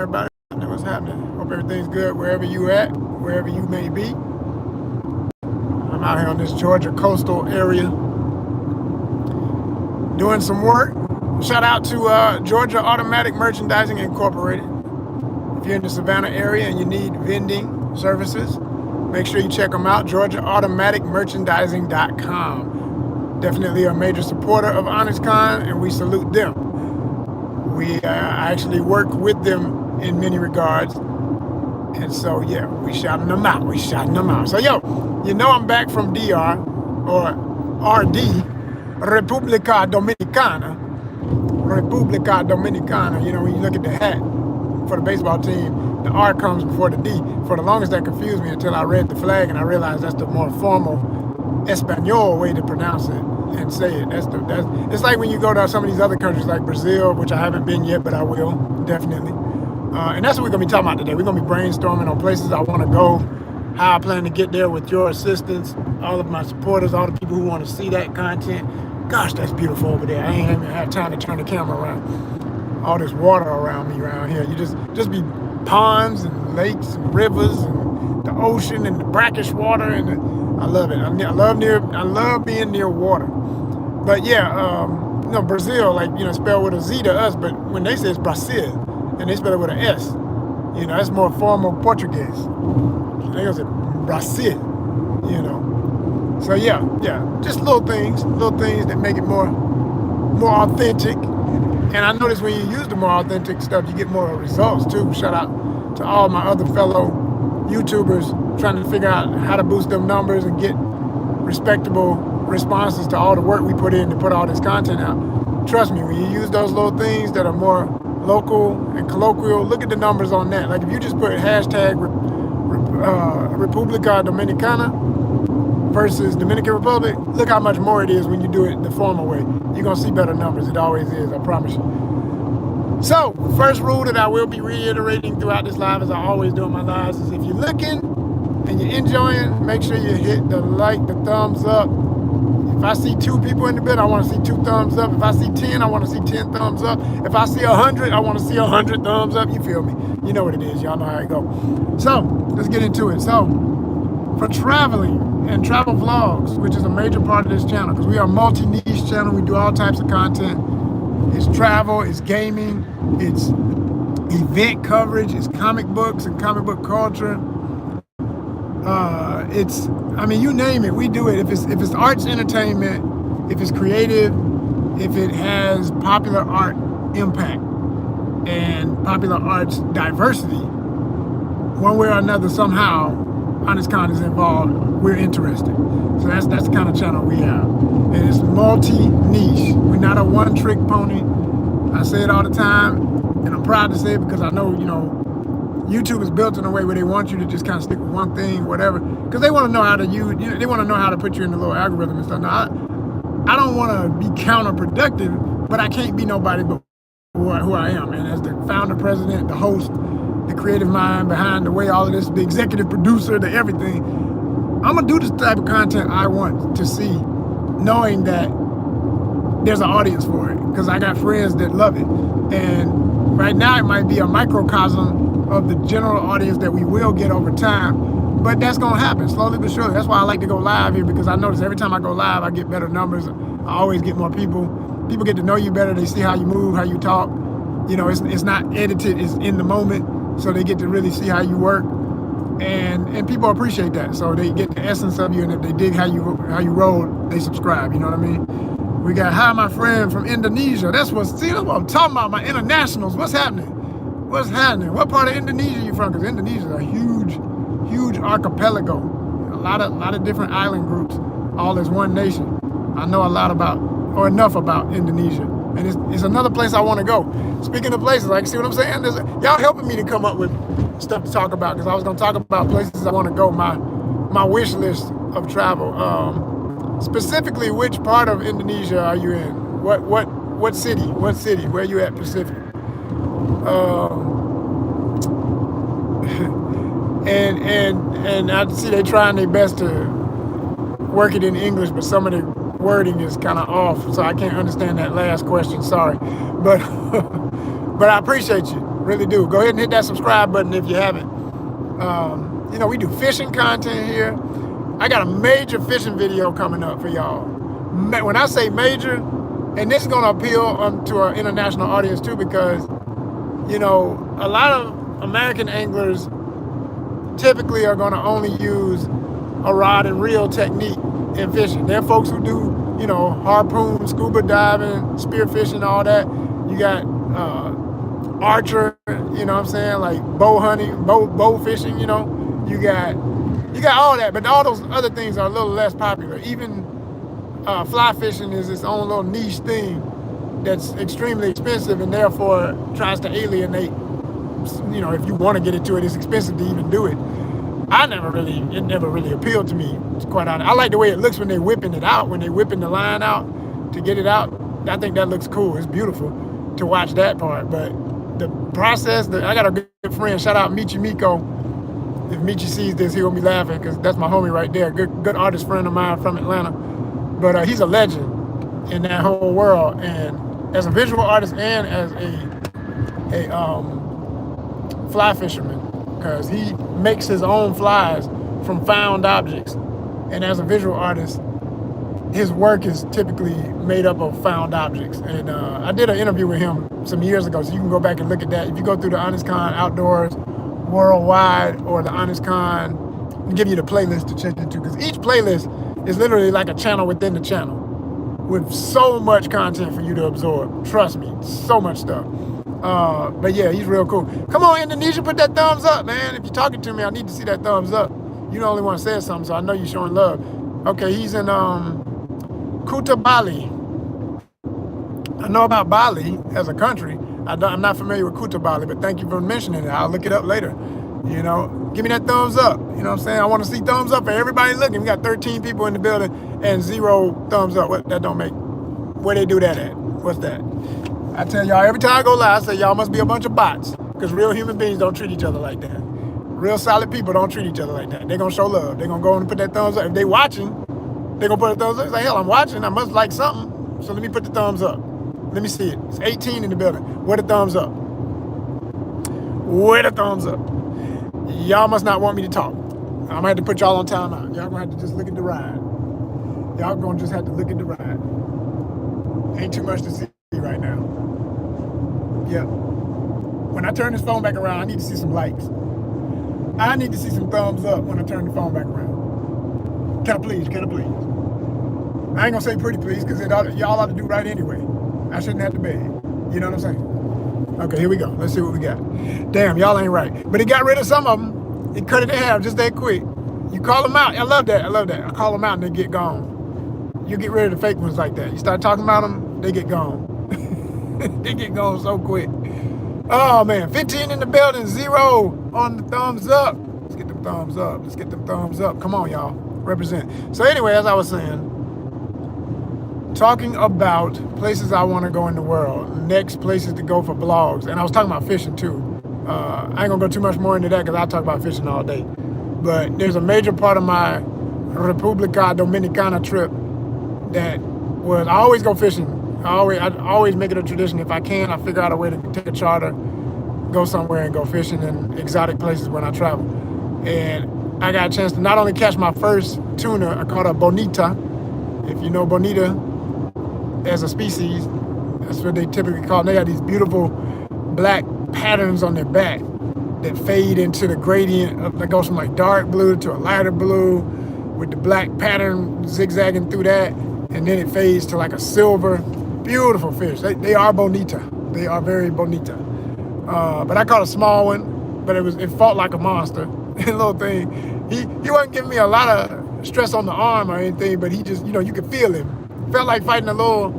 everybody. I know what's happening. Hope everything's good wherever you at, wherever you may be. I'm out here on this Georgia coastal area doing some work. Shout out to Georgia Automatic Merchandising Incorporated. If you're in the Savannah area and you need vending services, make sure you check them out, GeorgiaAutomaticMerchandising.com. Definitely a major supporter of ONYXCON, and we salute them. We actually work with them in many regards. And so, yeah, we shouting them out. So, yo, you know I'm back from DR, or RD, República Dominicana. You know, when you look at the hat for the baseball team, the R comes before the D. For the longest, that confused me until I read the flag and I realized that's the more formal Espanol way to pronounce it and say it. It's like when you go to some of these other countries like Brazil, which I haven't been yet, but I will, definitely. And that's what we're going to be talking about today. We're going to be brainstorming on places I want to go, how I plan to get there with your assistance, all of my supporters, all the people who want to see that content. Gosh, that's beautiful over there. I ain't even had time to turn the camera around. All this water around me around here. You just be ponds and lakes and rivers and the ocean and the brackish water, and I love it. I love being near water. But yeah, you know, Brazil, like, you know, spelled with a Z to us, but when they say it's Brazil and they spell it with an S, you know, that's more formal Portuguese. They go say Brazil, you know. So yeah, just little things that make it more authentic. And I notice when you use the more authentic stuff, you get more results too. Shout out to all my other fellow YouTubers trying to figure out how to boost them numbers and get respectable responses to all the work we put in to put all this content out. Trust me, when you use those little things that are more local and colloquial, look at the numbers on that. Like if you just put hashtag República Dominicana versus Dominican Republic, look how much more it is when you do it the formal way. You're going to see better numbers. It always is, I promise you. So, first rule that I will be reiterating throughout this live, as I always do in my lives, is if you're looking and you're enjoying, make sure you hit the like, the thumbs up. If I see 2 people in the bed, I want to see 2 thumbs up. If I see 10, I want to see 10 thumbs up. If I see 100, I want to see 100 thumbs up. You feel me? You know what it is. Y'all know how it go. So, let's get into it. So, for traveling and travel vlogs, which is a major part of this channel, because we are a multi-niche channel. We do all types of content. It's travel, it's gaming, it's event coverage, it's comic books and comic book culture. I mean, you name it, we do it. If it's arts entertainment, if it's creative, if it has popular art impact and popular arts diversity, one way or another, somehow, ONYXCON is involved, we're interested. So that's the kind of channel we have. And it's multi-niche. We're not a one-trick pony. I say it all the time, and I'm proud to say it because I know, you know, YouTube is built in a way where they want you to just kind of stick with one thing, whatever, because they want to know how to use, you know, they want to know how to put you in the little algorithm and stuff. Now, I don't want to be counterproductive, but I can't be nobody but who I am. And as the founder, president, the host, the creative mind behind the way all of this, the executive producer, the everything, I'm gonna do this type of content I want to see, knowing that there's an audience for it, because I got friends that love it. And right now it might be a microcosm of the general audience that we will get over time, but that's gonna happen slowly but surely. That's why I like to go live here, because I notice every time I go live, I get better numbers. I always get more people. People get to know you better. They see how you move, how you talk. You know, it's not edited, it's in the moment. So they get to really see how you work, and people appreciate that. So they get the essence of you, and if they dig how you roll, they subscribe. You know what I mean? We got hi, my friend from Indonesia. That's what I'm talking about. My internationals. What's happening? What part of Indonesia you from? Because Indonesia is a huge archipelago. A lot of different island groups, all as one nation. I know a lot about, or enough about, Indonesia. And it's another place I want to go. Speaking of places, like, see what I'm saying? Y'all helping me to come up with stuff to talk about, because I was going to talk about places I want to go, my wish list of travel. Specifically, which part of Indonesia are you in? What city? Where you at Pacific? And I see they trying their best to work it in English, but some of the wording is kind of off, so I can't understand that last question. Sorry, but I appreciate you. Really do. Go ahead and hit that subscribe button if you haven't. You know, we do fishing content here. I got a major fishing video coming up for y'all. When I say major, and this is going to appeal to our international audience too, because, you know, a lot of American anglers typically are going to only use a rod and reel technique in fishing. There are folks who do, you know, harpoon, scuba diving, spear fishing, all that. You got archer, you know what I'm saying, like bow hunting, bow fishing, you know. You got all that, but all those other things are a little less popular. Even fly fishing is its own little niche thing that's extremely expensive and therefore tries to alienate. You know, if you want to get into it, it's expensive to even do it. It never really appealed to me, to quite honest. I like the way it looks when they're whipping it out, when they're whipping the line out to get it out. I think that looks cool. It's beautiful to watch that part. But the process, I got a good friend, shout out Michi Miko. If Michi sees this, he'll be laughing because that's my homie right there. Good artist friend of mine from Atlanta. But he's a legend in that whole world. And as a visual artist and as a fly fisherman, because he makes his own flies from found objects. And as a visual artist, his work is typically made up of found objects. And I did an interview with him some years ago, so you can go back and look at that. If you go through the ONYXCON Outdoors Worldwide or the ONYXCON, I'll give you the playlist to check into, because each playlist is literally like a channel within the channel with so much content for you to absorb. Trust me, so much stuff. But yeah, he's real cool. Come on, Indonesia, put that thumbs up, man. If you're talking to me, I need to see that thumbs up. You the only one said something, so I know you're showing love. Okay, he's in Kuta, Bali. I know about Bali as a country. I'm not familiar with Kuta, Bali, but thank you for mentioning it. I'll look it up later. You know, give me that thumbs up. You know what I'm saying? I want to see thumbs up for everybody looking. We got 13 people in the building and 0 thumbs up. What that don't make? Where they do that at? What's that? I tell y'all every time I go live, I say y'all must be a bunch of bots, because real human beings don't treat each other like that. Real solid people don't treat each other like that. They're going to show love. They're going to go and put that thumbs up. If they watching, they're going to put a thumbs up. It's like, hell, I'm watching. I must like something. So let me put the thumbs up. Let me see it. It's 18 in the building. Where the thumbs up? Where the thumbs up? Y'all must not want me to talk. I'm going to have to put y'all on timeout. Y'all going to have to just look at the ride. Y'all going to just have to look at the ride. Ain't too much to see right now. Yep. When I turn this phone back around, I need to see some likes. I need to see some thumbs up when I turn the phone back around. Can I please? Can I please? I ain't gonna say pretty please, because y'all ought to do right anyway. I shouldn't have to beg. You know what I'm saying? Okay, here we go. Let's see what we got. Damn, y'all ain't right. But he got rid of some of them. He cut it in half just that quick. You call them out. I love that. I love that. I call them out and they get gone. You get rid of the fake ones like that. You start talking about them, they get gone. They get gone so quick. Oh man, 15 in the building, 0 on the thumbs up. Let's get them thumbs up. Let's get them thumbs up. Come on, y'all. Represent. So anyway, as I was saying, talking about places I want to go in the world, next places to go for blogs. And I was talking about fishing too. I ain't gonna go too much more into that because I'll talk about fishing all day. But there's a major part of my República Dominicana trip that was, I always go fishing. I always make it a tradition. If I can, I figure out a way to take a charter, go somewhere and go fishing in exotic places when I travel. And I got a chance to not only catch my first tuna, I caught a bonita. If you know bonita as a species, that's what they typically call it. They got these beautiful black patterns on their back that fade into the gradient that goes from like dark blue to a lighter blue with the black pattern zigzagging through that. And then it fades to like a silver. Beautiful fish. They are bonita. They are very bonita. But I caught a small one, but it fought like a monster. Little thing. He wasn't giving me a lot of stress on the arm or anything, but he just, you know, you could feel him. Felt like fighting a little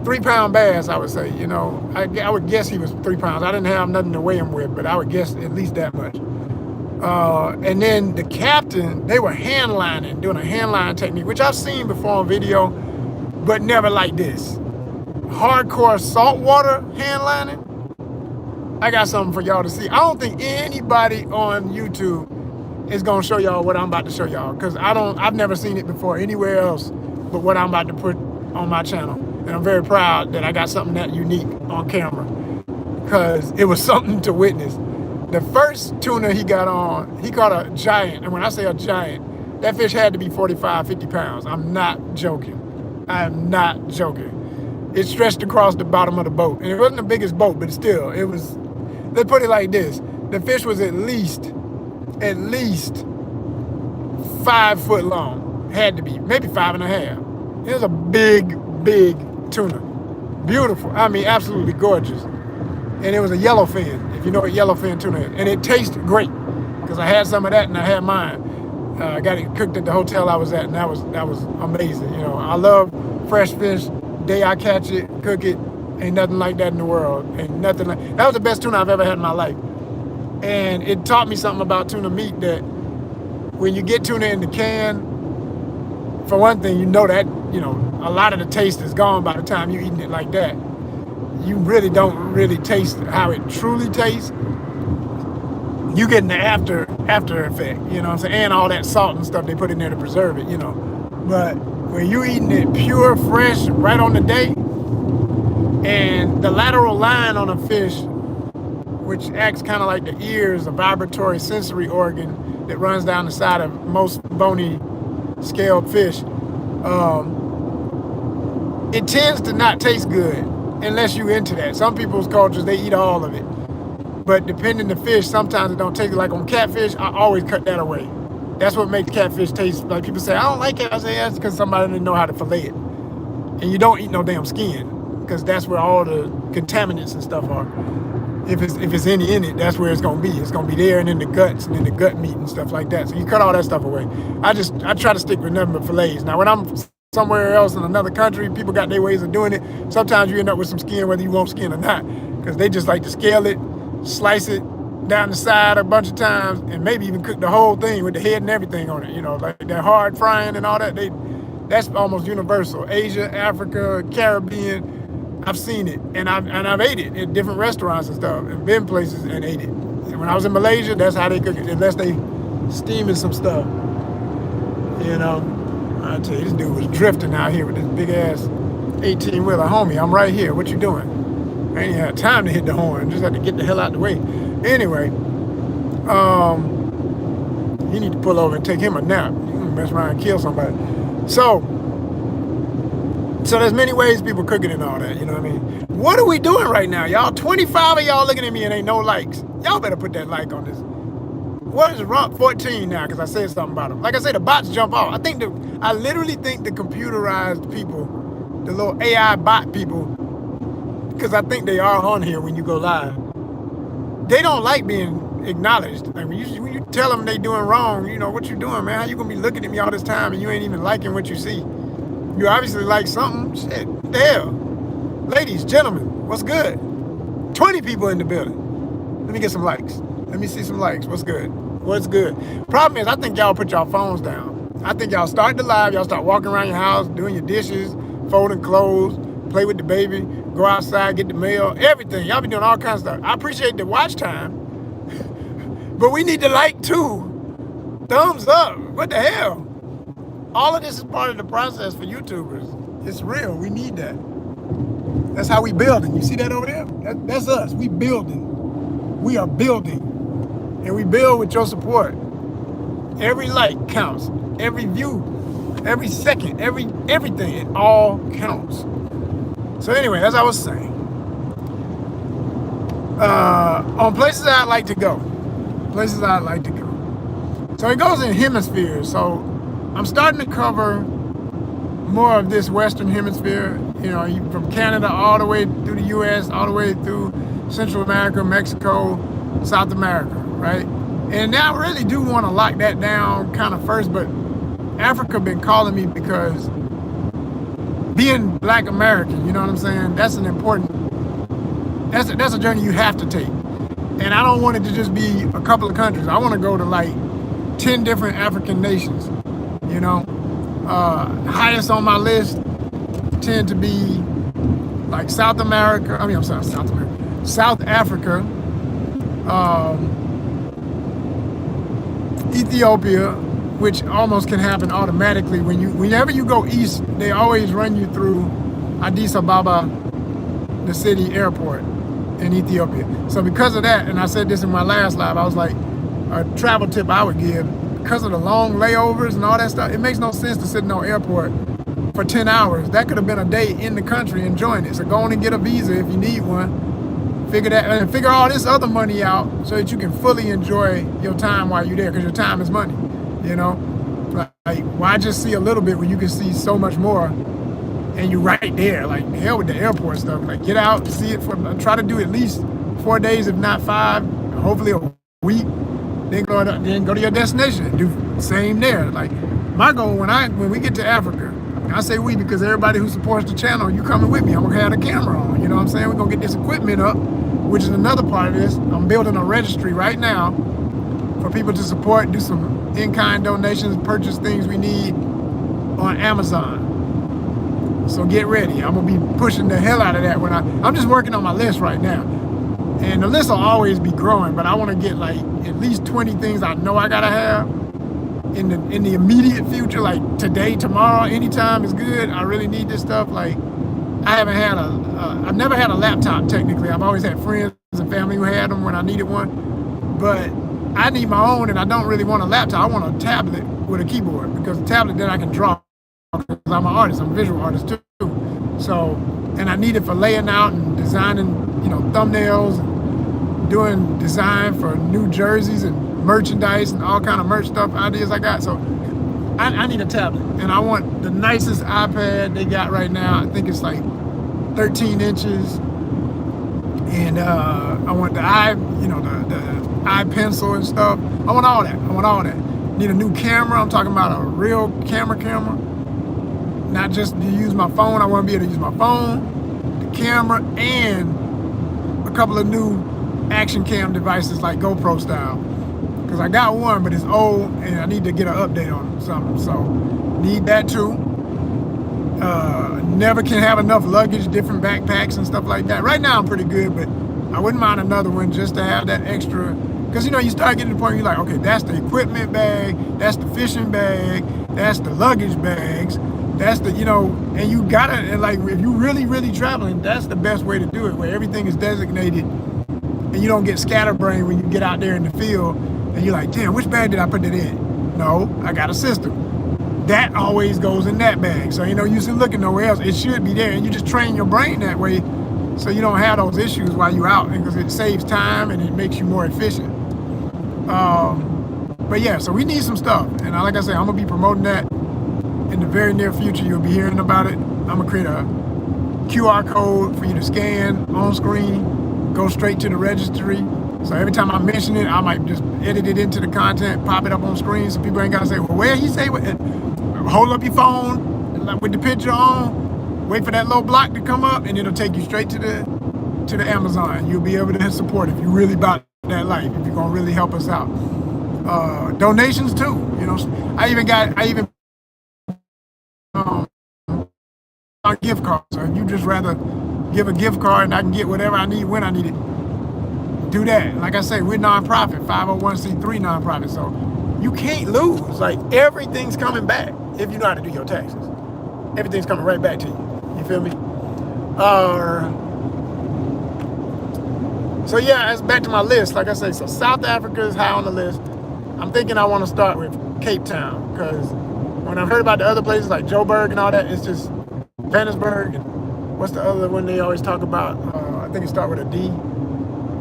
3-pound bass, I would say. You know, I would guess he was 3 pounds. I didn't have nothing to weigh him with, but I would guess at least that much. And then the captain, they were hand lining, doing a hand line technique, which I've seen before on video, but never like this. Hardcore saltwater hand lining. I got something for y'all to see. I don't think anybody on YouTube is gonna show y'all what I'm about to show y'all, because I've never seen it before anywhere else but what I'm about to put on my channel. And I'm very proud that I got something that unique on camera. because it was something to witness. The first tuna he got on, he caught a giant. And when I say a giant, that fish had to be 45, 50 pounds. I'm not joking. I am not joking. It stretched across the bottom of the boat. And it wasn't the biggest boat, but still, it was, let's put it like this. The fish was at least 5 foot long. Had to be, maybe 5.5. It was a big tuna. Beautiful. I mean, absolutely gorgeous. And it was a yellowfin, if you know what yellowfin tuna is. And it tasted great, because I had some of that and I had mine. I got it cooked at the hotel I was at, and that was amazing. You know, I love fresh fish. Day I catch it, cook it, ain't nothing like that in the world. Ain't nothing like that. Was the best tuna I've ever had in my life. And it taught me something about tuna meat, that when you get tuna in the can, for one thing, you know that, you know, a lot of the taste is gone by the time you're eating it like that. You really don't really taste how it truly tastes. You getting the after effect, you know what I'm saying? And all that salt and stuff they put in there to preserve it, you know. But when you eating it pure, fresh, right on the day, and the lateral line on a fish, which acts kind of like the ears, a vibratory sensory organ that runs down the side of most bony scaled fish, it tends to not taste good unless you're into that. Some people's cultures, they eat all of it. But depending on the fish, sometimes it don't taste good. Like on catfish, I always cut that away. That's what makes catfish taste, like people say, I don't like it. I say, that's because somebody didn't know how to fillet it. And you don't eat no damn skin, because that's where all the contaminants and stuff are. If it's any in it, that's where it's gonna be. It's gonna be there, and then the guts, and then the gut meat and stuff like that. So you cut all that stuff away. I try to stick with nothing but fillets. Now when I'm somewhere else in another country, people got their ways of doing it. Sometimes you end up with some skin, whether you want skin or not, because they just like to scale it, slice it down the side a bunch of times, and maybe even cook the whole thing with the head and everything on it. You know, like that hard frying and all that. That's almost universal. Asia, Africa, Caribbean. I've seen it, and I've ate it at different restaurants and stuff, and been places and ate it. And when I was in Malaysia, that's how they cook it, unless they steaming some stuff. You know, I tell you, this dude was drifting out here with this big ass 18-wheeler. Homie, I'm right here. What you doing? I ain't had time to hit the horn. Just had to get the hell out the way. Anyway, you need to pull over and take him a nap. You gonna mess around and kill somebody. So there's many ways people cook it and all that, you know what I mean? What are we doing right now, y'all? 25 of y'all looking at me and ain't no likes. Y'all better put that like on this. What is wrong? 14 now, because I said something about them. Like I said, the bots jump off. I literally think the computerized people, the little AI bot people, because I think they are on here when you go live, they don't like being acknowledged. Like when you tell them they doing wrong, you know, what you doing, man? How you gonna be looking at me all this time and you ain't even liking what you see? You obviously like something. Shit, what the hell? Ladies, gentlemen, what's good? 20 people in the building. Let me get some likes. Let me see some likes. What's good? What's good? Problem is, I think y'all put y'all phones down. I think y'all start the live, y'all start walking around your house, doing your dishes, folding clothes, play with the baby, go outside, get the mail, everything. Y'all be doing all kinds of stuff. I appreciate the watch time, but we need to like too. Thumbs up. What the hell? All of this is part of the process for YouTubers. It's real. We need that. That's how we building. You see that over there? That's us. We building. We are building. And we build with your support. Every like counts. Every view. Every second. Everything. It all counts. So anyway, as I was saying, on places I'd like to go. Places I'd like to go. So it goes in hemispheres. So I'm starting to cover more of this Western hemisphere, you know, from Canada all the way through the U.S., all the way through Central America, Mexico, South America, right? And now I really do want to lock that down kind of first, but Africa been calling me because being Black American, you know what I'm saying? That's an important, that's a journey you have to take. And I don't want it to just be a couple of countries. I want to go to like 10 different African nations. You know, highest on my list tend to be like South America. I mean, I'm sorry, South America, South Africa, Ethiopia, which almost can happen automatically whenever you go east. They always run you through Addis Ababa, the city airport, in Ethiopia. So because of that, and I said this in my last live, I was like, a travel tip I would give, because of the long layovers and all that stuff, it makes no sense to sit in no airport for 10 hours. That could have been a day in the country enjoying it. So go on and get a visa if you need one. Figure that, and figure all this other money out so that you can fully enjoy your time while you're there, because your time is money, you know? Like, why just see a little bit when you can see so much more and you're right there? Like, hell with the airport stuff. Like, get out, see it for, try to do at least 4 days, if not 5, hopefully a week. Then go to your destination and do the same there. Like, my goal when we get to Africa, I say we because everybody who supports the channel, you coming with me. I'm gonna have the camera on. You know what I'm saying? We're gonna get this equipment up, which is another part of this. I'm building a registry right now for people to support, do some in-kind donations, purchase things we need on Amazon. So get ready. I'm gonna be pushing the hell out of that when I'm just working on my list right now. And the list will always be growing, but I want to get like at least 20 things I know I gotta have in the immediate future, like today, tomorrow, anytime is good. I really need this stuff. Like, I've never had a laptop technically. I've always had friends and family who had them when I needed one, but I need my own, and I don't really want a laptop. I want a tablet with a keyboard, because a tablet then I can draw, because I'm an artist. I'm a visual artist too. So, and I need it for laying out and designing, you know, thumbnails, and doing design for new jerseys and merchandise and all kind of merch stuff ideas I got. So I need a tablet, and I want the nicest iPad they got right now. I think it's like 13 inches, and I want the iPencil and stuff. I want all that. Need a new camera. I'm talking about a real camera, not just to use my phone. I want to be able to use my phone, the camera, and a couple of new action cam devices like GoPro style. Because I got one, but it's old, and I need to get an update on something. So need that too. Never can have enough luggage, different backpacks and stuff like that. Right now I'm pretty good, but I wouldn't mind another one just to have that extra. Because, you know, you start getting to the point where you're like, okay, that's the equipment bag, that's the fishing bag, that's the luggage bags, that's the, you know, and you gotta, and like, if you really traveling, that's the best way to do it, where everything is designated and you don't get scatterbrained when you get out there in the field and you're like, damn, which bag did I put that in? No, I got a system. That always goes in that bag. So, you know, you should look at nowhere else. It should be there. And you just train your brain that way so you don't have those issues while you're out, because it saves time and it makes you more efficient. But yeah, so we need some stuff. And like I said, I'm going to be promoting that in the very near future. You'll be hearing about it. I'm going to create a QR code for you to scan on screen, go straight to the registry. So every time I mention it, I might just edit it into the content, pop it up on screen, so people ain't got to say, well, where he say what? Hold up your phone with the picture on, wait for that little block to come up, and it'll take you straight to the Amazon. You'll be able to support if you really about that life, if you're gonna really help us out. Donations too, you know. I even a gift card. So if you just rather give a gift card and I can get whatever I need when I need it, do that. Like I say, we're nonprofit, 501c3 nonprofit, so you can't lose. Like, everything's coming back if you know how to do your taxes. Everything's coming right back to you. You feel me? So yeah, it's back to my list. Like I say, so South Africa is high on the list. I'm thinking I want to start with Cape Town, because when I've heard about the other places like Joburg and all that, it's just Johannesburg, and what's the other one they always talk about? I think it starts with a D.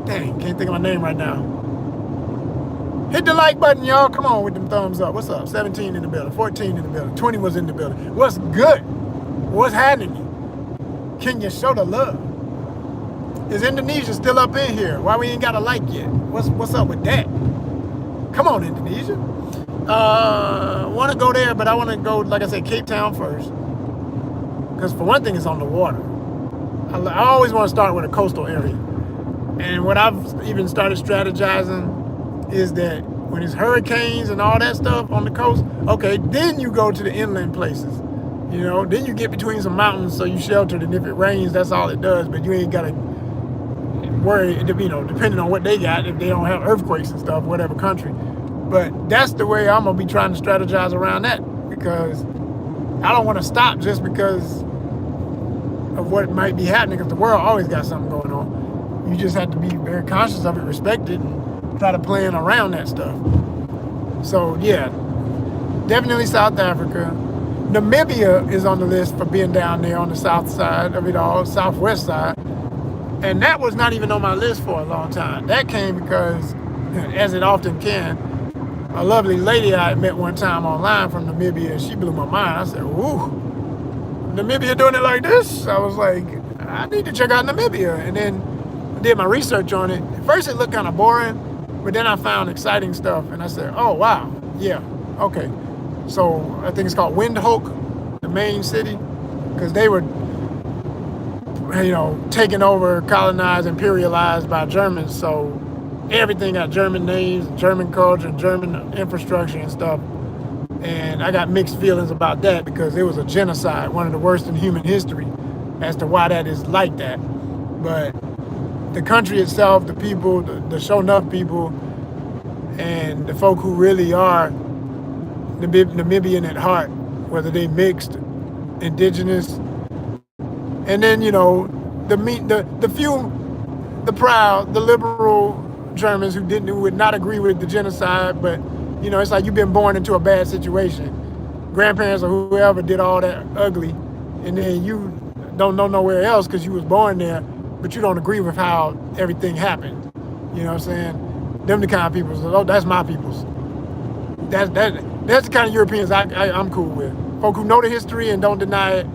Dang, can't think of my name right now. Hit the like button, y'all. Come on with them thumbs up. What's up? 17 in the building, 14 in the building, 20 was in the building. What's good? What's happening? Can you show the love? Is Indonesia still up in here? Why we ain't got a like yet? What's up with that? Come on, Indonesia. Want to go there, but I want to go, like I said, Cape Town first. Because for one thing, it's on the water. I always want to start with a coastal area. And what I've even started strategizing is that when it's hurricanes and all that stuff on the coast, okay, then you go to the inland places. You know, then you get between some mountains, so you sheltered, and if it rains, that's all it does. But you ain't got to worry, you know, depending on what they got, if they don't have earthquakes and stuff, whatever country. But that's the way I'm going to be trying to strategize around that, because I don't want to stop just because of what might be happening, because the world always got something going on. You just have to be very conscious of it, respect it, and try to plan around that stuff. So yeah, definitely South Africa. Namibia is on the list for being down there on the south side of it all, southwest side. And that was not even on my list for a long time. That came because, as it often can, a lovely lady I had met one time online from Namibia, she blew my mind. I said, ooh, Namibia doing it like this? I was like, I need to check out Namibia. And then I did my research on it. At first it looked kind of boring, but then I found exciting stuff. And I said, oh, wow, yeah, okay. So I think it's called Windhoek, the main city, because they were, taken over, colonized, imperialized by Germans. So everything got German names, German culture, German infrastructure and stuff. And I got mixed feelings about that because it was a genocide, one of the worst in human history, as to why that is like that. But the country itself, the people, the show-enough people, and the folk who really are Namibian at heart, whether they mixed, indigenous, and then the few, the proud, the liberal Germans who would not agree with the genocide, but it's like you've been born into a bad situation. Grandparents or whoever did all that ugly, and then you don't know nowhere else because you was born there, but you don't agree with how everything happened. You know what I'm saying? Them the kind of people. Oh, that's my peoples. That's the kind of Europeans I'm cool with. Folk who know the history and don't deny it,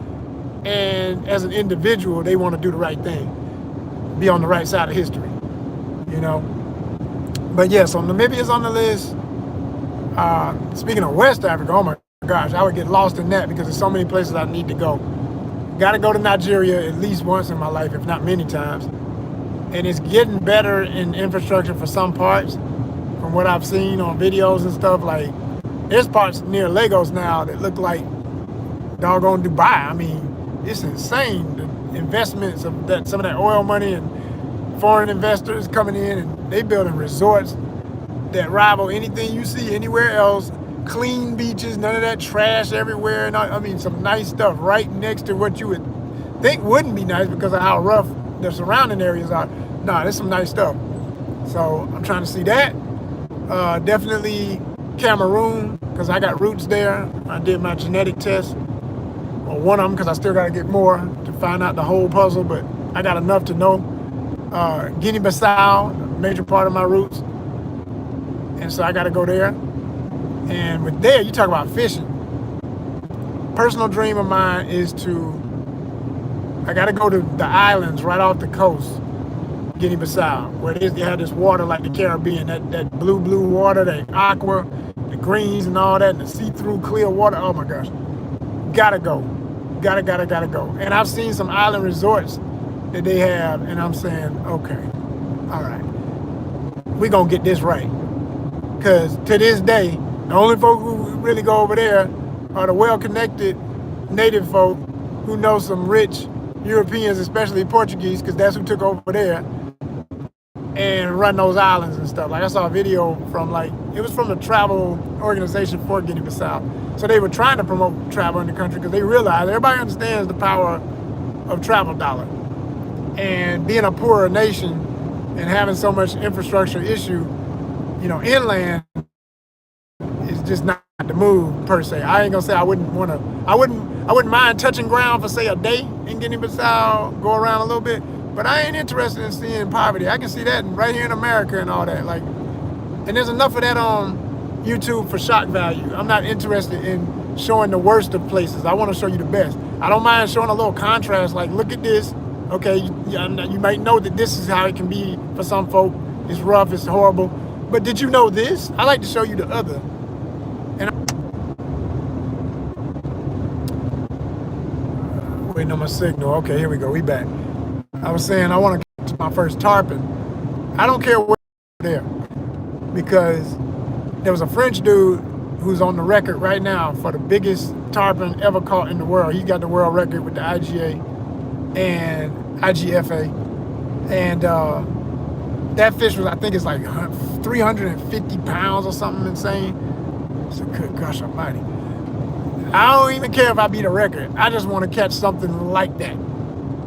and as an individual, they want to do the right thing, be on the right side of history. But yeah, so Namibia's on the list. Speaking of West Africa, oh my gosh, I would get lost in that because there's so many places I need to go. Got to go to Nigeria at least once in my life, if not many times. And it's getting better in infrastructure for some parts, from what I've seen on videos and stuff. Like, there's parts near Lagos now that look like doggone Dubai. I mean, it's insane. The investments of some of that oil money and foreign investors coming in, and they building resorts that rival anything you see anywhere else. Clean beaches, none of that trash everywhere. And I mean, some nice stuff right next to what you would think wouldn't be nice because of how rough the surrounding areas are. Nah, there's some nice stuff. So I'm trying to see that. Definitely Cameroon, because I got roots there. I did my genetic test, or one of them, because I still got to get more to find out the whole puzzle, but I got enough to know. Guinea-Bissau, a major part of my roots. And so I got to go there. And with there, you talk about fishing. Personal dream of mine is I got to go to the islands right off the coast, Guinea-Bissau, where they have this water like the Caribbean, that blue water, that aqua, the greens and all that, and the see-through clear water. Oh my gosh. Gotta go. Gotta go. And I've seen some island resorts that they have, and I'm saying, okay, all right, we're going to get this right. Because to this day, the only folk who really go over there are the well-connected native folk who know some rich Europeans, especially Portuguese, because that's who took over there and run those islands and stuff. Like, I saw a video from, it was from the travel organization for Guinea-Bissau. So they were trying to promote travel in the country because they realized everybody understands the power of travel dollar. And being a poorer nation and having so much infrastructure issue, inland is just not the move per se. I ain't gonna say I wouldn't mind touching ground for say a day in Guinea-Bissau, go around a little bit, but I ain't interested in seeing poverty. I can see that right here in America and all that. And there's enough of that on YouTube for shock value. I'm not interested in showing the worst of places. I want to show you the best. I don't mind showing a little contrast, like, look at this. Okay, you might know that this is how it can be for some folk. It's rough, it's horrible. But did you know this? I like to show you the other. And waiting on my signal. Okay, here we go. We back. I was saying I want to catch my first tarpon. I don't care where there, because there was a French dude who's on the record right now for the biggest tarpon ever caught in the world. He got the world record with the IGA and IGFA, and that fish was, I think it's like 350 pounds or something insane. So good gosh almighty. I don't even care if I beat a record. I just want to catch something like that.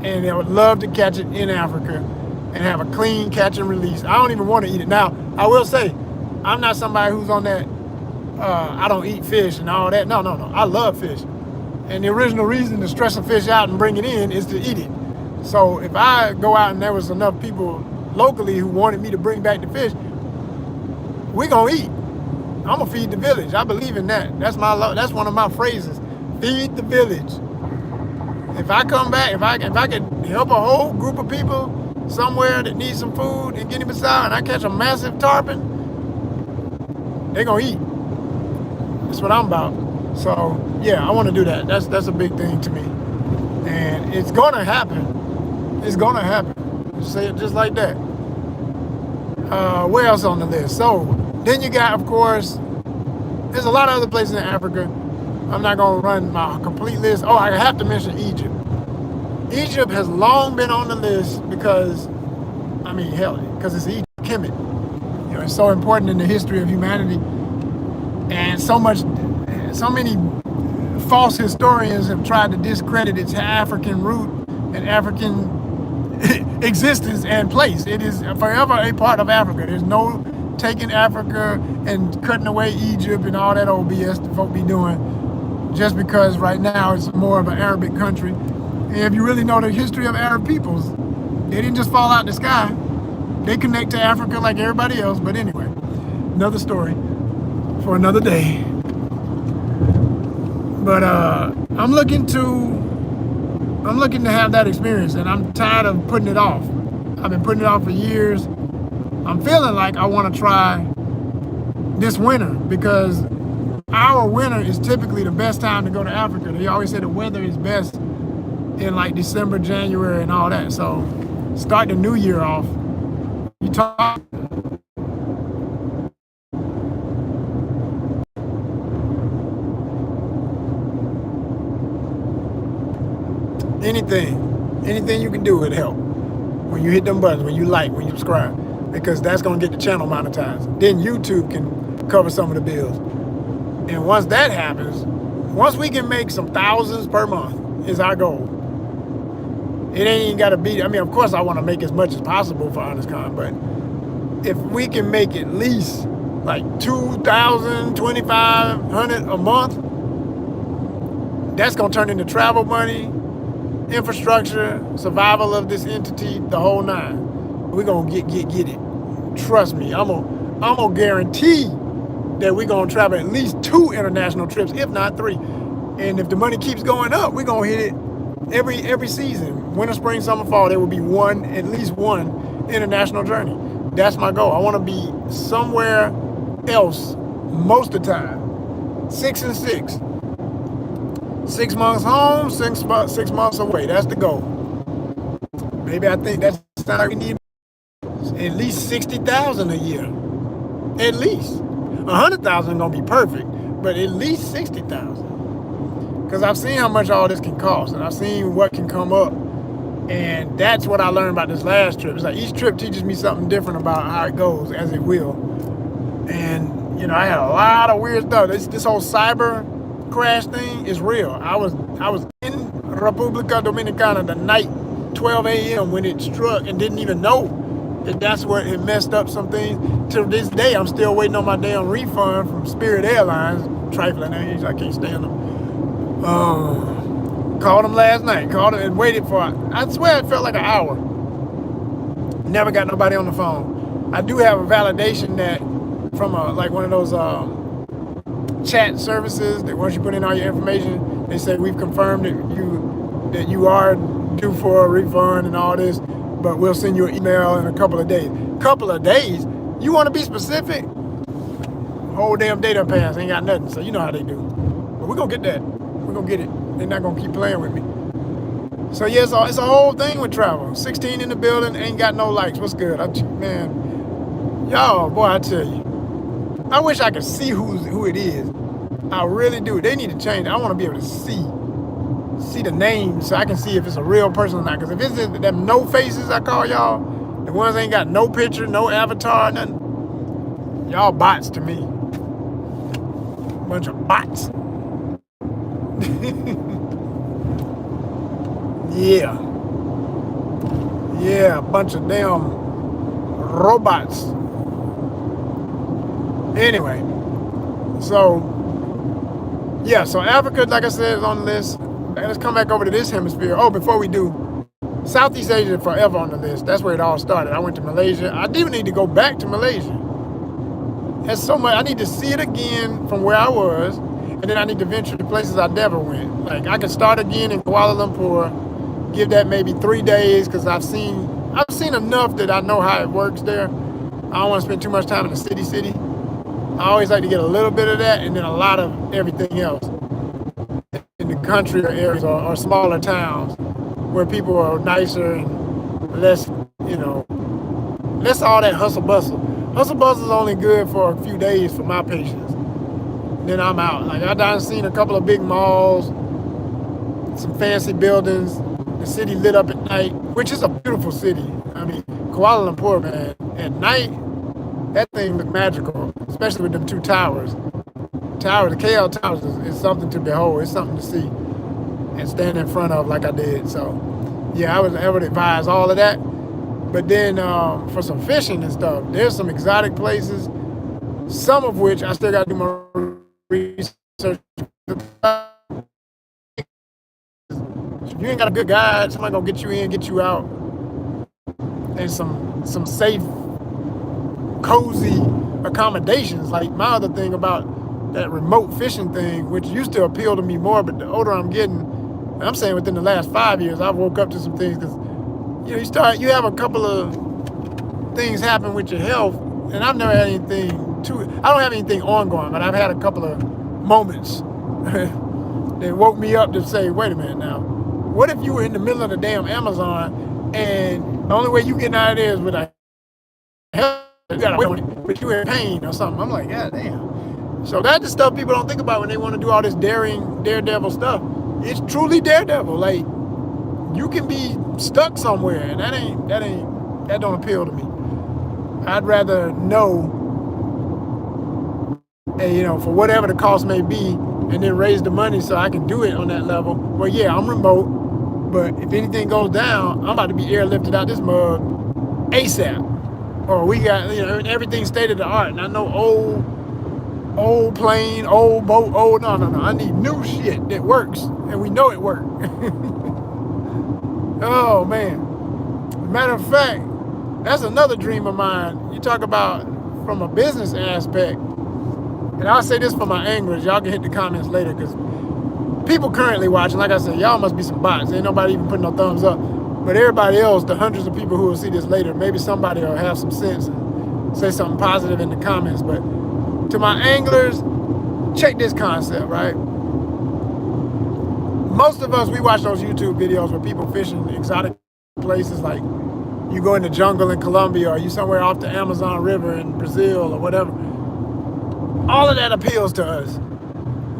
And I would love to catch it in Africa. and have a clean catch and release. I don't even want to eat it. Now, I will say, I'm not somebody who's on that, I don't eat fish and all that. No. I love fish. And the original reason to stress a fish out and bring it in is to eat it. So if I go out and there was enough people locally who wanted me to bring back the fish, we're going to eat. I'm going to feed the village. I believe in that. That's one of my phrases. Feed the village. If I come back, if I can help a whole group of people somewhere that needs some food in Guinea-Bissau and I catch a massive tarpon, they're going to eat. That's what I'm about. So, yeah, I want to do that. That's a big thing to me. And it's going to happen. It's going to happen. Just say it just like that. Where else on the list? So, then you got, of course, there's a lot of other places in Africa. I'm not going to run my complete list. Oh, I have to mention Egypt. Egypt has long been on the list because, I mean, hell, because it's Egypt, Kemet. You know, it's so important in the history of humanity. And so many false historians have tried to discredit its African root and African existence and place. It is forever a part of Africa. There's no taking Africa and cutting away Egypt and all that old BS the folk be doing just because right now it's more of an Arabic country. And if you really know the history of Arab peoples, they didn't just fall out the sky. They connect to Africa like everybody else. But anyway, another story for another day. But I'm looking to have that experience, and I'm tired of putting it off. I've been putting it off for years. I'm feeling like I want to try this winter because our winter is typically the best time to go to Africa. They always say the weather is best in like December, January, and all that. So start the new year off. You talk. Anything you can do would help. When you hit them buttons, when you like, when you subscribe, because that's going to get the channel monetized. Then YouTube can cover some of the bills. And once that happens, once we can make some thousands per month is our goal. It ain't even got to be, I mean, of course I want to make as much as possible for ONYXCON, but if we can make at least like 2,000, 2,500 a month, that's going to turn into travel money, infrastructure, survival of this entity, the whole nine. We're gonna get it. Trust me, I'm gonna guarantee that we're gonna travel at least 2 international trips, if not 3. And if the money keeps going up, we're gonna hit it every season. Winter, spring, summer, fall, there will be at least one international journey. That's my goal. I want to be somewhere else most of the time. 6 and 6. 6 months home, 6 months away. That's the goal. Maybe I think that's how we need at least 60,000 a year. At least 100,000 gonna be perfect, but at least 60,000. Because I've seen how much all this can cost, and I've seen what can come up, and that's what I learned about this last trip. It's like each trip teaches me something different about how it goes, as it will. And you know, I had a lot of weird stuff. This whole cyber crash thing is real. I was in República Dominicana the night 12 a.m. when it struck and didn't even know that that's where it messed up some things. To this day, I'm still waiting on my damn refund from Spirit Airlines. Trifling age, I can't stand them. Called them last night. Called them and waited for, I swear it felt like an hour. Never got nobody on the phone. I do have a validation that from like one of those chat services that once you put in all your information, they say we've confirmed that you are due for a refund and all this, but we'll send you an email in a couple of days. Couple of days? You want to be specific? Whole damn day done passed, ain't got nothing. So you know how they do. But we're gonna get that. We're gonna get it. They're not gonna keep playing with me. So yeah, it's a whole thing with travel. 16 in the building, ain't got no likes. What's good? Man, y'all, boy, I tell you. I wish I could see who it is. I really do. They need to change. I want to be able to see the names so I can see if it's a real person or not. Because if it's them no faces I call y'all, the ones ain't got no picture, no avatar, nothing, y'all bots to me. Bunch of bots. Yeah. Yeah, a bunch of damn robots. Anyway, so yeah, so Africa, like I said, is on the list. Let's come back over to this hemisphere. Oh, before we do, Southeast Asia forever on the list. That's where it all started. I went to Malaysia. I do need to go back to Malaysia. There's so much. I need to see it again from where I was, and then I need to venture to places I never went. Like I could start again in Kuala Lumpur, give that maybe 3 days because I've seen enough that I know how it works there. I don't want to spend too much time in the city. I always like to get a little bit of that and then a lot of everything else in the country or areas or smaller towns where people are nicer and less, less all that hustle bustle. Hustle bustle is only good for a few days for my patience. Then I'm out. Like I done seen a couple of big malls, some fancy buildings, the city lit up at night, which is a beautiful city. I mean, Kuala Lumpur, man, at night, that thing looked magical, especially with them two towers. The KL Towers is something to behold. It's something to see and stand in front of like I did. So, yeah, I would advise all of that. But then for some fishing and stuff, there's some exotic places, some of which I still got to do more research. If you ain't got a good guide, somebody gonna get you in, get you out, and some safe, cozy accommodations. Like my other thing about that remote fishing thing, which used to appeal to me more, but the older I'm getting, and I'm saying within the last 5 years, I've woke up to some things because you have a couple of things happen with your health, and I've never had anything I don't have anything ongoing, but I've had a couple of moments that woke me up to say, wait a minute now, what if you were in the middle of the damn Amazon and the only way you get out of there is with a health, but you in pain or something? I'm like, God damn. So that's the stuff people don't think about when they want to do all this daredevil stuff. It's truly daredevil. Like you can be stuck somewhere, and that don't appeal to me. I'd rather know, for whatever the cost may be, and then raise the money so I can do it on that level. Well, yeah, I'm remote, but if anything goes down, I'm about to be airlifted out this mug ASAP. Or we got, everything state of the art. And I know old plane, old boat, no. I need new shit that works, and we know it works. Oh, man. Matter of fact, that's another dream of mine. You talk about from a business aspect, and I'll say this for my anglers. Y'all can hit the comments later because people currently watching, like I said, y'all must be some bots. Ain't nobody even putting no thumbs up. But everybody else, the hundreds of people who will see this later, maybe somebody will have some sense and say something positive in the comments. But to my anglers, check this concept, right? Most of us, we watch those YouTube videos where people fishing exotic places, like you go in the jungle in Colombia, or you somewhere off the Amazon River in Brazil or whatever. All of that appeals to us.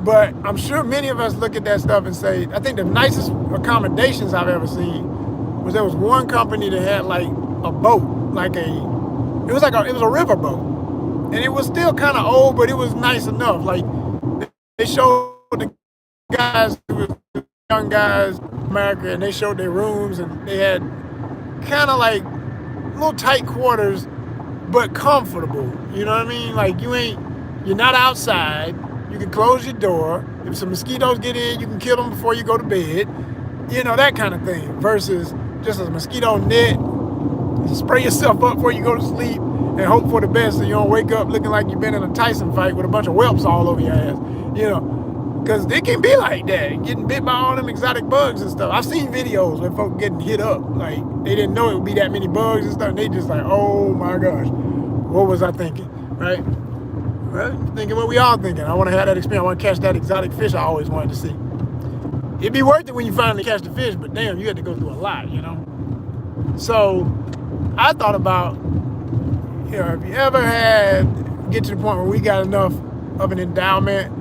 But I'm sure many of us look at that stuff and say, I think the nicest accommodations I've ever seen was there was one company that had like a boat, it was a river boat. And it was still kind of old, but it was nice enough. Like they showed the guys, young guys, America, and they showed their rooms, and they had kind of like little tight quarters, but comfortable. You know what I mean? Like you're not outside. You can close your door. If some mosquitoes get in, you can kill them before you go to bed. That kind of thing. Versus just a mosquito net. You spray yourself up before you go to sleep and hope for the best so you don't wake up looking like you've been in a Tyson fight with a bunch of whelps all over your ass. Because it can be like that, getting bit by all them exotic bugs and stuff. I've seen videos where folks getting hit up. Like, they didn't know it would be that many bugs and stuff. And they just like, oh my gosh, what was I thinking, right? Well, thinking what we all thinking. I want to have that experience. I want to catch that exotic fish I always wanted to see. It'd be worth it when you finally catch the fish, but damn, you had to go through a lot, So I thought about, if you ever get to the point where we got enough of an endowment,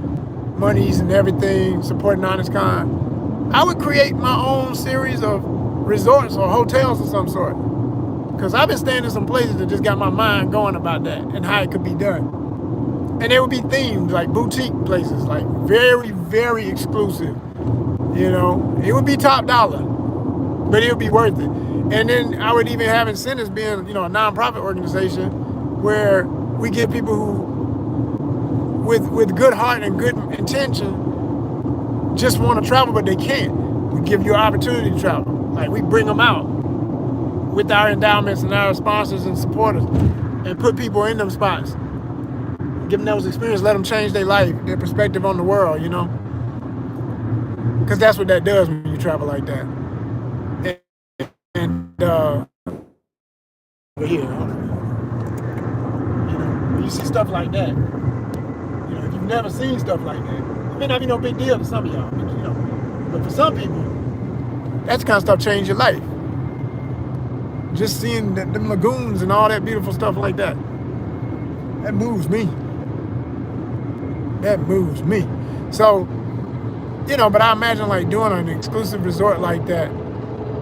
monies and everything, supporting ONYXCON, I would create my own series of resorts or hotels of some sort. Because I've been staying in some places that just got my mind going about that and how it could be done. And they would be themed, like boutique places, like very, very exclusive. It would be top dollar. but it'll be worth it. And then I would even have incentives being, you know, a nonprofit organization where we get people who, with good heart and good intention, just want to travel, but they can't. We give you an opportunity to travel. Like, we bring them out with our endowments and our sponsors and supporters and put people in them spots. Give them those experiences, let them change their life, their perspective on the world, you know? Because that's what that does when you travel like that. And over here, you know, when you see stuff like that, you know, if you've never seen stuff like that, it may not be no big deal to some of y'all, but, you know, but for some people, that's the kind of stuff change your life. Just seeing them lagoons and all that beautiful stuff like that, that moves me. That moves me. So, you know, but I imagine like doing an exclusive resort like that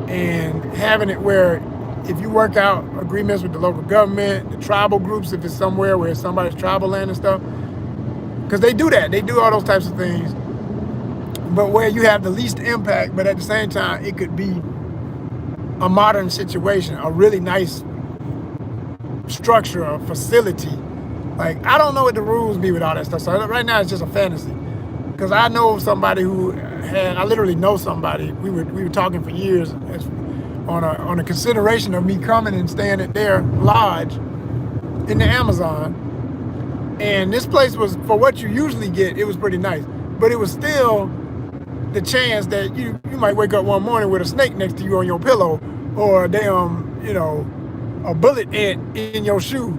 and having it where if you work out agreements with the local government, the tribal groups, if it's somewhere where it's somebody's tribal land and stuff, because they do that. They do all those types of things. But where you have the least impact, but at the same time, it could be a modern situation, a really nice structure, a facility. Like, I don't know what the rules be with all that stuff. So right now it's just a fantasy. Because I know somebody who I literally know somebody. We were talking for years on a consideration of me coming and staying at their lodge in the Amazon. And this place was, for what you usually get, it was pretty nice. But it was still the chance that you might wake up one morning with a snake next to you on your pillow, or a damn, you know, a bullet ant in your shoe.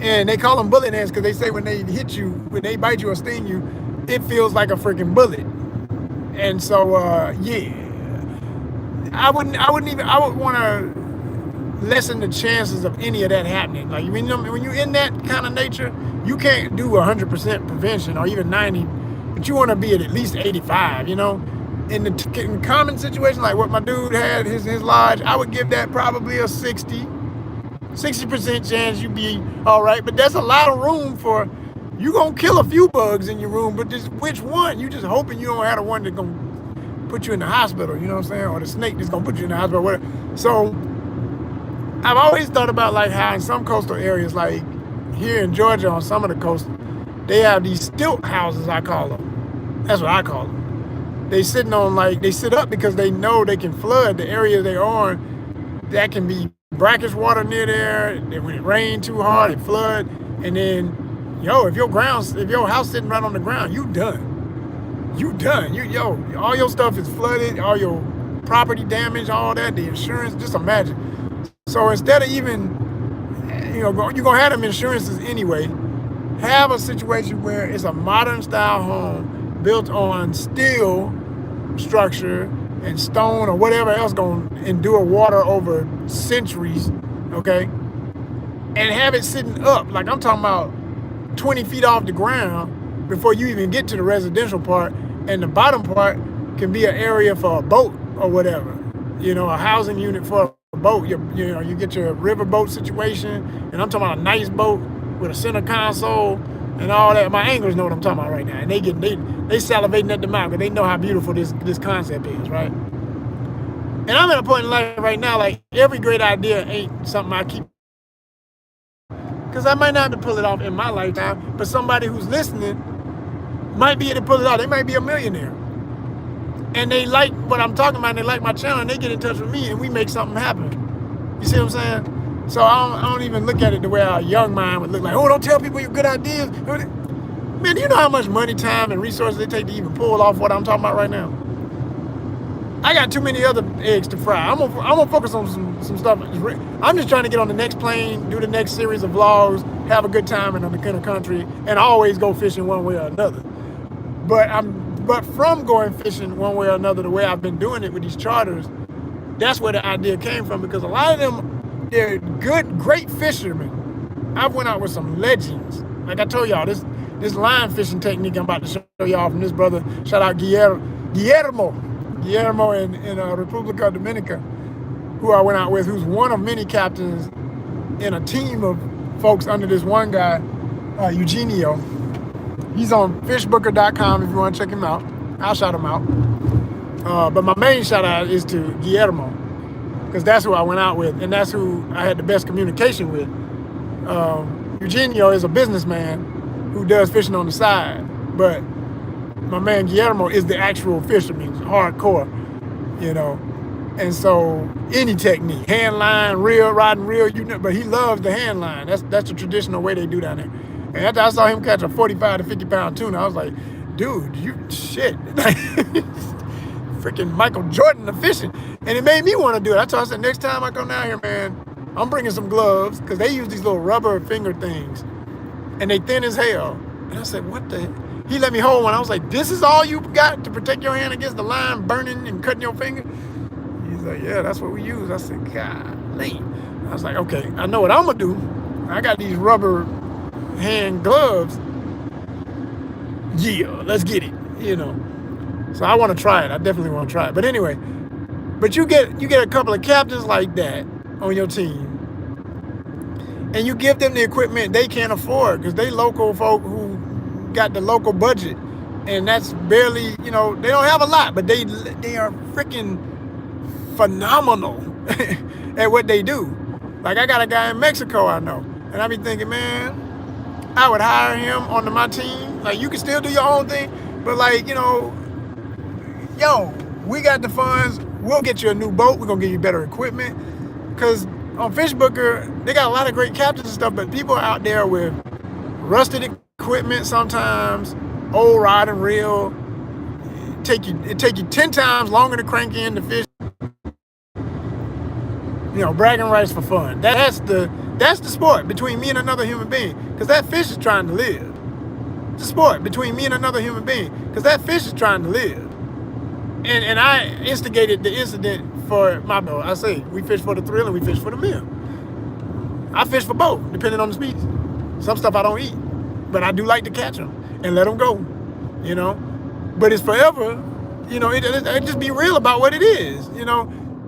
And they call them bullet ants because they say when they hit you, when they bite you or sting you, it feels like a freaking bullet. And so, yeah, I would want to lessen the chances of any of that happening. Like, when you're in that kind of nature, you can't do 100% prevention or even 90, but you want to be at least 85, you know? In the common situation, like what my dude had, his lodge, I would give that probably a 60% chance you'd be all right. But that's a lot of room for, you gonna kill a few bugs in your room, but just which one? You just hoping you don't have the one that's gonna put you in the hospital, you know what I'm saying? Or the snake that's gonna put you in the hospital, whatever. So I've always thought about like how in some coastal areas, like here in Georgia on some of the coast, they have these stilt houses, I call them. That's what I call them. They sit up because they know they can flood the area they're on. That can be brackish water near there. When it rains too hard, it flood. And then, if your house sitting right on the ground, you done. You done. All your stuff is flooded, all your property damage, all that, the insurance, just imagine. So instead of even, you're gonna have them insurances anyway, have a situation where it's a modern style home built on steel structure and stone or whatever else gonna endure water over centuries, okay? And have it sitting up, like I'm talking about 20 feet off the ground before you even get to the residential part, and the bottom part can be an area for a boat or whatever, a housing unit for a boat. You get your river boat situation, and I'm talking about a nice boat with a center console and all that. My anglers know what I'm talking about right now, and they salivating at the mouth because they know how beautiful this concept is, right? And I'm at a point in life right now, like every great idea ain't something I keep, because I might not have to pull it off in my lifetime, but somebody who's listening might be able to pull it off. They might be a millionaire, and they like what I'm talking about, and they like my channel, and they get in touch with me, and we make something happen. You see what I'm saying? So I don't even look at it the way a young mind would look like, oh, don't tell people your good ideas. Man, do you know how much money, time, and resources it take to even pull off what I'm talking about right now? I got too many other eggs to fry. I'm gonna focus on some stuff. I'm just trying to get on the next plane, do the next series of vlogs, have a good time in the country, and always go fishing one way or another. But from going fishing one way or another, the way I've been doing it with these charters, that's where the idea came from, because a lot of them, they're great fishermen. I've went out with some legends. Like I told y'all, this line fishing technique I'm about to show y'all from this brother. Shout out Guillermo in República Dominica, who I went out with, who's one of many captains in a team of folks under this one guy, Eugenio. He's on fishbooker.com if you want to check him out. I'll shout him out. But my main shout out is to Guillermo, because that's who I went out with, and that's who I had the best communication with. Eugenio is a businessman who does fishing on the side, but my man Guillermo is the actual fisherman, hardcore, you know. And so any technique, hand line, reel, rod and reel, you know, but he loves the hand line. That's the traditional way they do down there. And after I saw him catch a 45 to 50 pound tuna, I was like, dude, you shit. Freaking Michael Jordan of fishing. And it made me want to do it. I told him, I said, next time I come down here, man, I'm bringing some gloves, because they use these little rubber finger things, and they thin as hell. And I said, what the? He let me hold one. I was like, this is all you got to protect your hand against the line burning and cutting your finger? He's like, yeah, that's what we use. I said, golly. I was like, okay, I know what I'm going to do. I got these rubber hand gloves. Yeah, let's get it, you know. So I want to try it. I definitely want to try it. But anyway, but you get a couple of captains like that on your team, and you give them the equipment they can't afford, because they local folk who got the local budget, and that's barely, you know, they don't have a lot, but they are freaking phenomenal at what they do. Like, I got a guy in Mexico I know, and I be thinking, man, I would hire him onto my team. Like, you can still do your own thing, but like, you know, yo, we got the funds, we'll get you a new boat, we're gonna give you better equipment. Because on Fishbooker, they got a lot of great captains and stuff, but people are out there with rusted equipment sometimes, old rod and reel. It take you 10 times longer to crank in the fish. You know, bragging rights for fun. That's the sport between me and another human being, because that fish is trying to live. It's a sport between me and another human being, because that fish is trying to live. And I instigated the incident for my boat. I say, we fish for the thrill and we fish for the meal. I fish for both, depending on the species. Some stuff I don't eat, but I do like to catch them and let them go, you know. But it's forever, you know, it just be real about what it is, you know.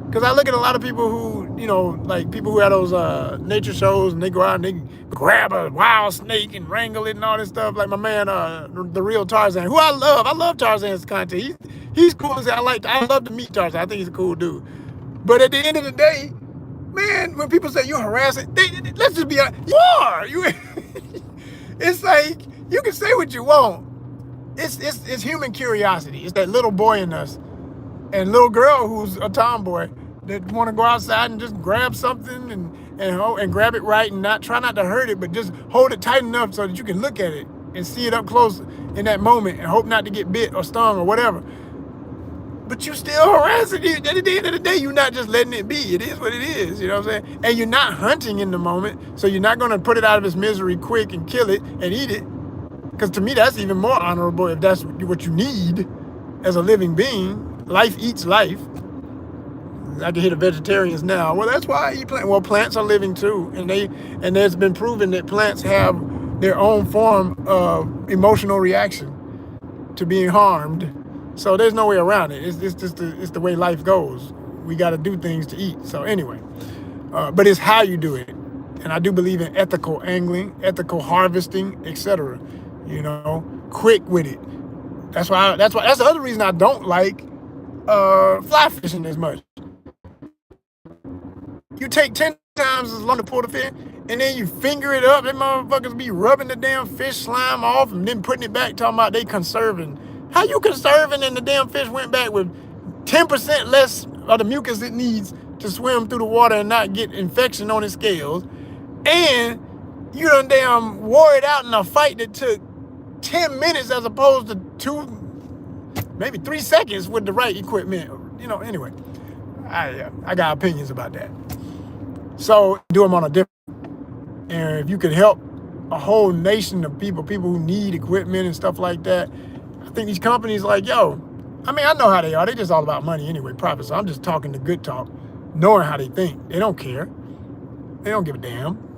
Because I look at a lot of people who, you know, like people who have those nature shows, and they go out and they grab a wild snake and wrangle it and all this stuff. Like my man, the real Tarzan, who I love. I love Tarzan's content. He's cool as hell. I love to meet Tarzan. I think he's a cool dude. But at the end of the day, man, when people say you're harassing, let's just be honest. You are. It's like, you can say what you want. It's human curiosity. It's that little boy in us and little girl who's a tomboy that want to go outside and just grab something and grab it right and try not to hurt it, but just hold it tight enough so that you can look at it and see it up close in that moment and hope not to get bit or stung or whatever. But you still harassing it. At the end of the day, you're not just letting it be. It is what it is, you know what I'm saying? And you're not hunting in the moment, so you're not going to put it out of its misery quick and kill it and eat it. Because to me, that's even more honorable if that's what you need as a living being. Life eats life. I can hear the vegetarians now. Well, that's why I eat plants. Well, plants are living too, and there's been proven that plants have their own form of emotional reaction to being harmed. So there's no way around it. It's just the way life goes. We got to do things to eat. So anyway, but it's how you do it, and I do believe in ethical angling, ethical harvesting, etc. You know, quick with it. That's the other reason I don't like fly fishing as much. You take 10 times as long to pull the fish, and then you finger it up. Them motherfuckers be rubbing the damn fish slime off and then putting it back, talking about they conserving. How you conserving and the damn fish went back with 10% less of the mucus it needs to swim through the water and not get infection on its scales, and you done damn wore it out in a fight that took 10 minutes as opposed to 2, maybe 3 seconds with the right equipment. You know, anyway, I got opinions about that. So do them on a different, and if you could help a whole nation of people who need equipment and stuff like that, I think these companies like, yo, I mean, I know how they are. They just all about money anyway, profit. So I'm just talking the good talk, knowing how they think. They don't care. They don't give a damn.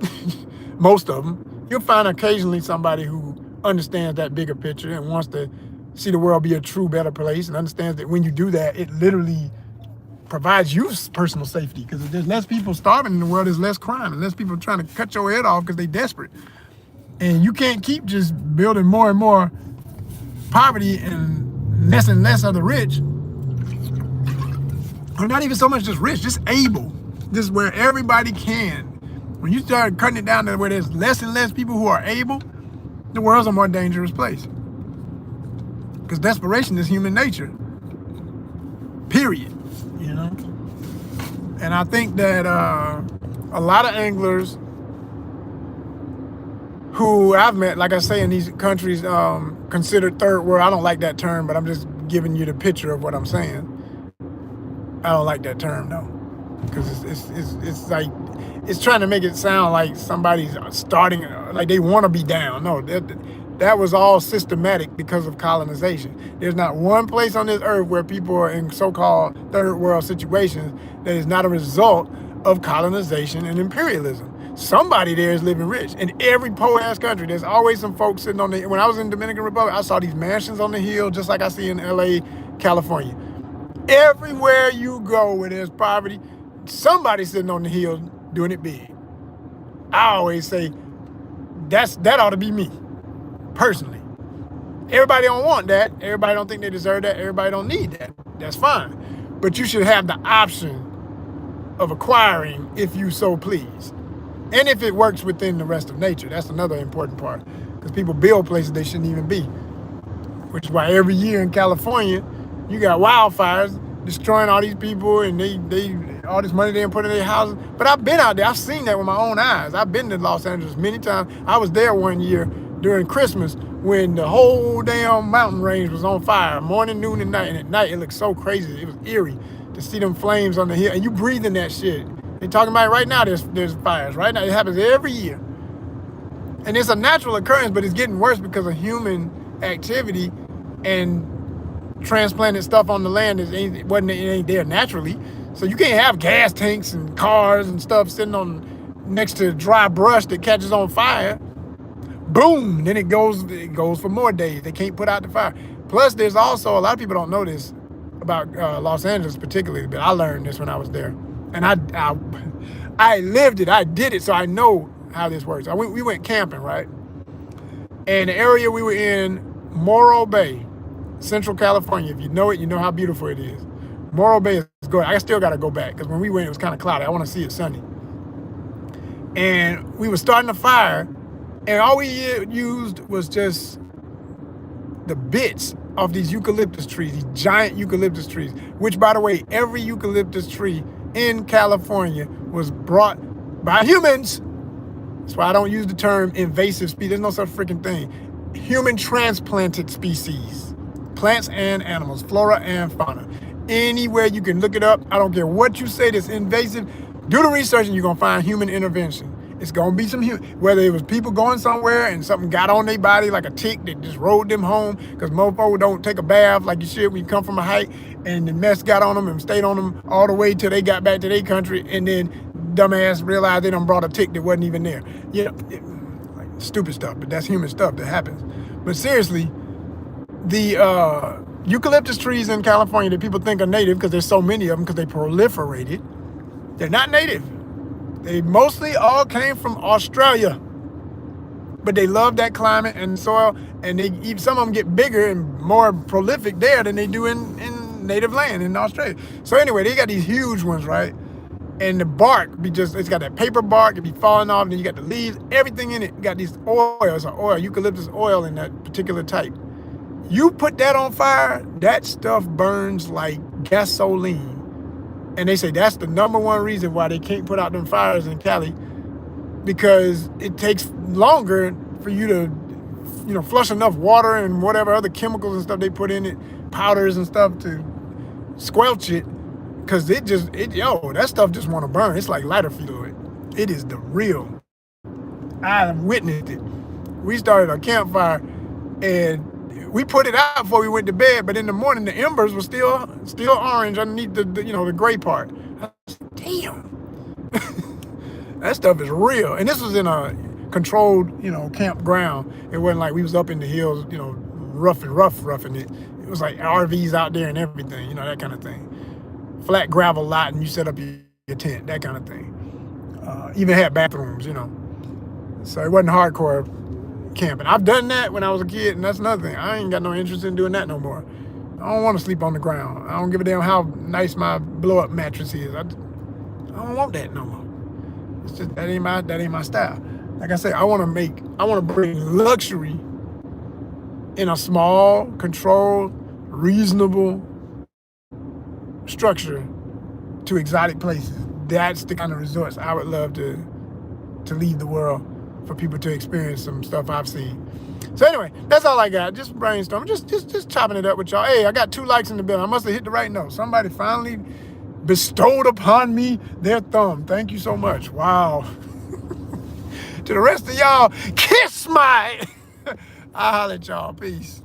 Most of them. You'll find occasionally somebody who understands that bigger picture and wants to see the world be a true, better place, and understands that when you do that, it literally provides you personal safety, because if there's less people starving in the world, there's less crime and less people trying to cut your head off because they're desperate. And you can't keep just building more and more poverty and less of the rich or not even so much just rich, just able, just where everybody can. When you start cutting it down to where there's less and less people who are able, the world's a more dangerous place. Because desperation is human nature. Period. You know? And I think that a lot of anglers who I've met, like I say, in these countries considered third world, I don't like that term, but I'm just giving you the picture of what I'm saying. I don't like that term, though. Because it's like, it's trying to make it sound like somebody's starting, like they want to be down. No, that was all systematic because of colonization. There's not one place on this earth where people are in so-called third world situations that is not a result of colonization and imperialism. Somebody there is living rich. In every poor-ass country, there's always some folks sitting on the, when I was in Dominican Republic, I saw these mansions on the hill just like I see in LA, California. Everywhere you go where there's poverty, somebody's sitting on the hill doing it big. I always say, that ought to be me, personally. Everybody don't want that. Everybody don't think they deserve that. Everybody don't need that. That's fine. But you should have the option of acquiring if you so please. And if it works within the rest of nature. That's another important part. Because people build places they shouldn't even be. Which is why every year in California, you got wildfires destroying all these people, and they all this money they put in their houses. But I've been out there. I've seen that with my own eyes. I've been to Los Angeles many times. I was there one year during Christmas when the whole damn mountain range was on fire, morning, noon, and night. And at night, it looked so crazy. It was eerie to see them flames on the hill. And you breathing that shit. They're talking about it right now, there's fires. Right now, it happens every year. And it's a natural occurrence, but it's getting worse because of human activity and transplanted stuff on the land. It ain't there naturally. So you can't have gas tanks and cars and stuff sitting on next to dry brush that catches on fire. Boom, then it goes for more days. They can't put out the fire. Plus, there's also, a lot of people don't know this about Los Angeles particularly, but I learned this when I was there. And I lived it, I did it, so I know how this works. We went camping, right? And the area we were in, Morro Bay, Central California. If you know it, you know how beautiful it is. Morro Bay is good. I still got to go back because when we went, it was kind of cloudy. I want to see it sunny. And we were starting a fire, and all we used was just the bits of these eucalyptus trees, these giant eucalyptus trees, which, by the way, every eucalyptus tree in California was brought by humans. That's why I don't use the term invasive species. There's no such freaking thing. Human transplanted species, plants and animals, flora and fauna. Anywhere you can look it up. I don't care what you say that's invasive. Do the research and you're going to find human intervention. It's going to be some human, whether it was people going somewhere and something got on their body like a tick that just rode them home because mofo don't take a bath like you should when you come from a hike, and the mess got on them and stayed on them all the way till they got back to their country, and then dumbass realized they done brought a tick that wasn't even there. You know, like stupid stuff, but that's human stuff that happens. But seriously, the eucalyptus trees in California that people think are native because there's so many of them because they proliferated, they're not native. They mostly all came from Australia, but they love that climate and soil, and some of them get bigger and more prolific there than they do in native land in Australia. So anyway, they got these huge ones, right? And the bark it's got that paper bark, it be falling off, and then you got the leaves, everything in it. You got these oils, eucalyptus oil in that particular type. You put that on fire, that stuff burns like gasoline. And they say that's the number one reason why they can't put out them fires in Cali, because it takes longer for you to, flush enough water and whatever other chemicals and stuff they put in it, powders and stuff to squelch it, because that stuff just want to burn. It's like lighter fluid. It is the real. I witnessed it. We started a campfire and we put it out before we went to bed, but in the morning the embers were still orange underneath the gray part. I was like, damn, that stuff is real. And this was in a controlled, campground. It wasn't like we was up in the hills, roughing it. It was like RVs out there and everything, that kind of thing. Flat gravel lot, and you set up your tent, that kind of thing. Even had bathrooms, So it wasn't hardcore camping. I've done that when I was a kid, and that's another thing. I ain't got no interest in doing that no more. I don't want to sleep on the ground. I don't give a damn how nice my blow-up mattress is. I don't want that no more. It's just that ain't my style. Like I said, I want to bring luxury in a small, controlled, reasonable structure to exotic places. That's the kind of resorts I would love to lead the world for people to experience some stuff I've seen. So anyway, that's all I got. Just brainstorming, just chopping it up with y'all. Hey, I got 2 likes in the bill. I must have hit the right note. Somebody finally bestowed upon me their thumb. Thank you so much. Wow. To the rest of y'all, kiss my. I'll holler at y'all. Peace.